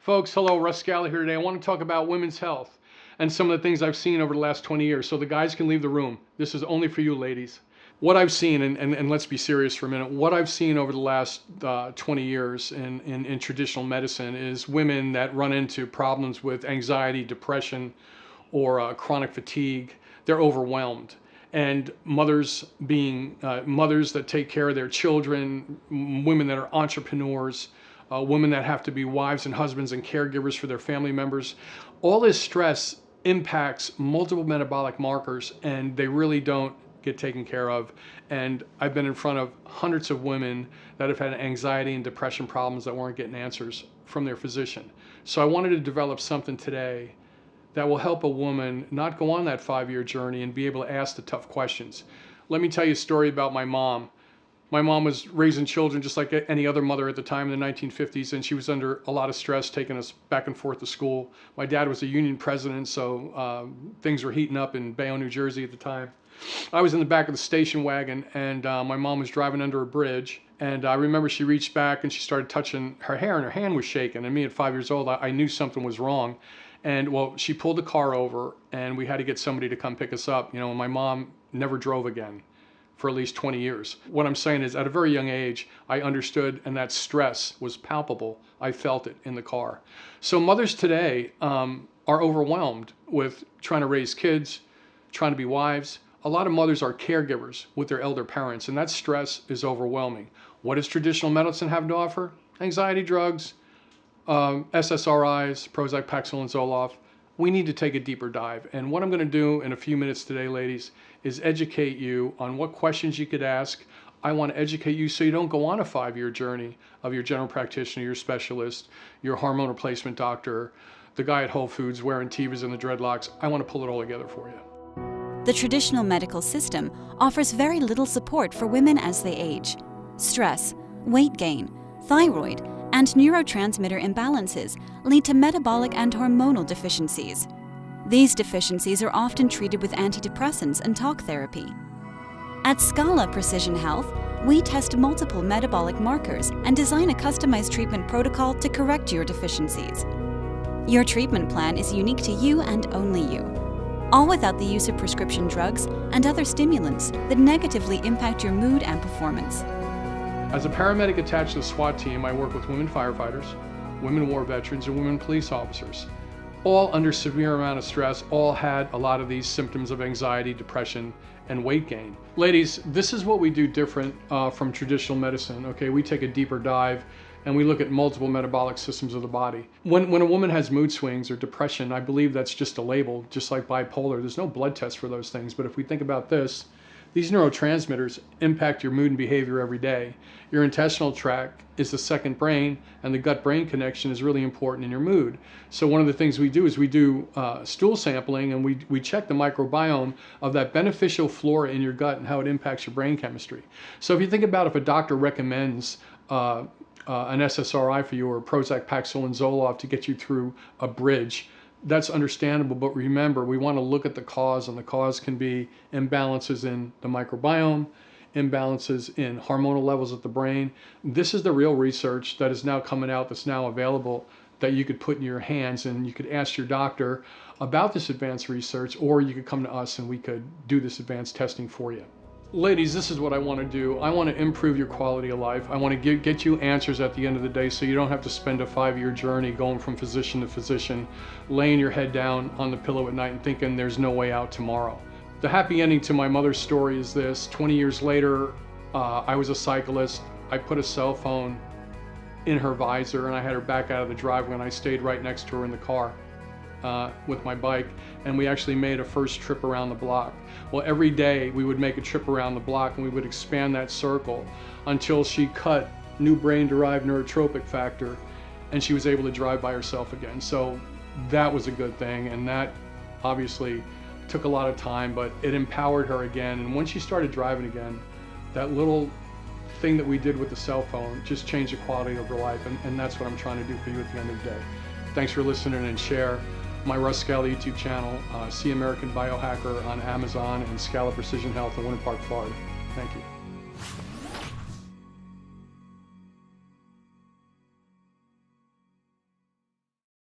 Folks, hello, Russ Scala here today. I want to talk about women's health and some of the things I've seen over the last 20 years. So the guys can leave the room. This is only for you ladies. What I've seen, and let's be serious for a minute, what I've seen over the last 20 years in traditional medicine is women that run into problems with anxiety, depression, or chronic fatigue. They're overwhelmed. And mothers being mothers that take care of their children, women that are entrepreneurs, women that have to be wives and husbands and caregivers for their family members. All this stress impacts multiple metabolic markers, and they really don't get taken care of. And I've been in front of hundreds of women that have had anxiety and depression problems that weren't getting answers from their physician. So I wanted to develop something today that will help a woman not go on that 5-year journey and be able to ask the tough questions. Let me tell you a story about my mom. My mom was raising children just like any other mother at the time in the 1950s, and she was under a lot of stress taking us back and forth to school. My dad was a union president, so things were heating up in Bayonne, New Jersey at the time. I was in the back of the station wagon, and my mom was driving under a bridge, and I remember she reached back and she started touching her hair, and her hand was shaking. And me at 5 years old, I knew something was wrong. And well, she pulled the car over, and we had to get somebody to come pick us up. You know, and my mom never drove again for at least 20 years. What I'm saying is, at a very young age, I understood, and that stress was palpable. I felt it in the car. So mothers today are overwhelmed with trying to raise kids, trying to be wives. A lot of mothers are caregivers with their elder parents, and that stress is overwhelming. What does traditional medicine have to offer? Anxiety drugs, SSRIs, Prozac, Paxil, and Zoloft. We need to take a deeper dive. And what I'm going to do in a few minutes today, ladies, is educate you on what questions you could ask. I want to educate you so you don't go on a 5-year journey of your general practitioner, your specialist, your hormone replacement doctor, the guy at Whole Foods wearing Tevas and the dreadlocks. I want to pull it all together for you. The traditional medical system offers very little support for women as they age. Stress, weight gain, thyroid, and neurotransmitter imbalances lead to metabolic and hormonal deficiencies. These deficiencies are often treated with antidepressants and talk therapy. At Scala Precision Health, we test multiple metabolic markers and design a customized treatment protocol to correct your deficiencies. Your treatment plan is unique to you and only you, all without the use of prescription drugs and other stimulants that negatively impact your mood and performance. As a paramedic attached to the SWAT team, I work with women firefighters, women war veterans, and women police officers. All under severe amount of stress, all had a lot of these symptoms of anxiety, depression, and weight gain. Ladies, this is what we do different from traditional medicine, okay? We take a deeper dive and we look at multiple metabolic systems of the body. When a woman has mood swings or depression, I believe that's just a label, just like bipolar. There's no blood test for those things, but if we think about this, these neurotransmitters impact your mood and behavior every day. Your intestinal tract is the second brain, and the gut-brain connection is really important in your mood. So one of the things we do is we do stool sampling, and we check the microbiome of that beneficial flora in your gut and how it impacts your brain chemistry. So if you think about if a doctor recommends an SSRI for you, or Prozac, Paxil, and Zoloft to get you through a bridge, that's understandable, but remember, we want to look at the cause, and the cause can be imbalances in the microbiome, imbalances in hormonal levels at the brain. This is the real research that is now coming out, that's now available, that you could put in your hands, and you could ask your doctor about this advanced research, or you could come to us and we could do this advanced testing for you. Ladies, this is what I want to do. I want to improve your quality of life. I want to get you answers at the end of the day so you don't have to spend a 5-year journey going from physician to physician, laying your head down on the pillow at night and thinking there's no way out tomorrow. The happy ending to my mother's story is this. 20 years later, I was a cyclist. I put a cell phone in her visor, and I had her back out of the driveway, and I stayed right next to her in the car with my bike, and we actually made a first trip around the block. Well, every day we would make a trip around the block, and we would expand that circle until she cut new brain-derived neurotropic factor, and she was able to drive by herself again. So that was a good thing, and that obviously took a lot of time, but it empowered her again. And when she started driving again, that little thing that we did with the cell phone just changed the quality of her life, and that's what I'm trying to do for you at the end of the day. Thanks for listening, and share my Russ Scala YouTube channel, See American Biohacker on Amazon, and Scala Precision Health in Winter Park, Florida. Thank you.